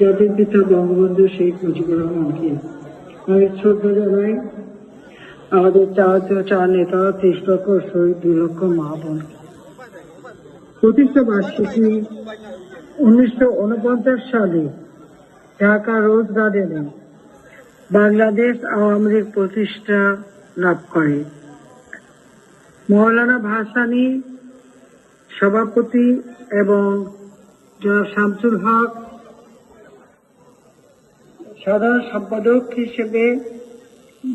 জাতির পিতা বঙ্গবন্ধু শেখ মুজিবুর রহমানকে আমি শ্রদ্ধা জানাই। আমাদের চার নেতা, 30 লক্ষ শহীদ, 2 লক্ষ মা বোন। প্রতিষ্ঠা বার্ষিকী 1949 সালে ঢাকা রোজ গার্ডেনে বাংলাদেশ আওয়ামী লীগ প্রতিষ্ঠা লাভ করে। মৌলানা ভাসানী সভাপতি এবং জনাব শামসুল হক সাধারণ সম্পাদক হিসেবে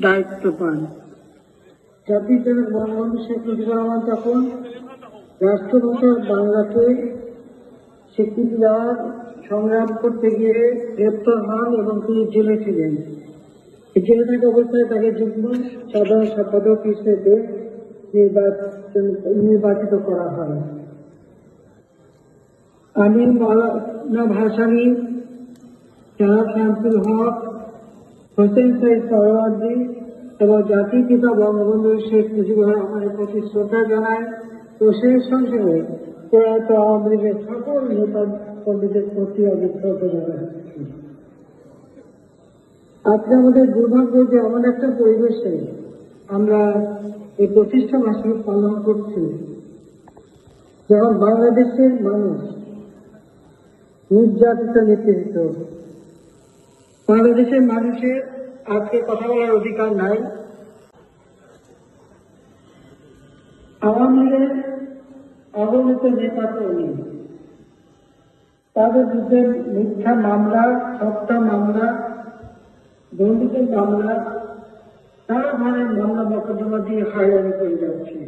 দায়িত্ব পান। জাতির জনক বঙ্গবন্ধু শেখ মুজিবুর রহমান তখন রাষ্ট্রভাষা বাংলাকে স্বীকৃতি দেওয়ার সংগ্রাম করতে গিয়ে গ্রেপ্তার হন এবং তিনি জেলে ছিলেন। জেলে থাকা অবস্থায় তাকে যুগ্ম সাধারণ সম্পাদক হিসেবে নির্বাচিত করা হয়। আমি মৌলানা ভাসানী, জনাব শামসুল হক, হোসেন সাইদ সরওয়ার্দী এবং জাতির পিতা বঙ্গবন্ধু শেখ মুজিবুর রহমানের প্রতি শ্রদ্ধা জানাই ও সেই সঙ্গে প্রয়াত আওয়ামী লীগের সকল নেতা কর্মীদের প্রতি আমি শ্রদ্ধা জানাচ্ছি। আজকে আমাদের দুর্ভাগ্য যে এমন একটা পরিবেশে আমরা এই প্রতিষ্ঠা বার্ষিকী পালন করছি, যখন বাংলাদেশের মানুষ নির্যাতিত, নিপীড়িত। বাংলাদেশের মানুষের আজকে কথা বলার অধিকার নাই। আওয়ামী লীগের অগণিত নেতা কর্মী, তাদের বিরুদ্ধে মিথ্যা মামলা, হত্যা মামলা, দুর্নীতির মামলা, নানা ধরনের মামলা মোকদ্দমা দিয়ে হয়রানি করে যাচ্ছে।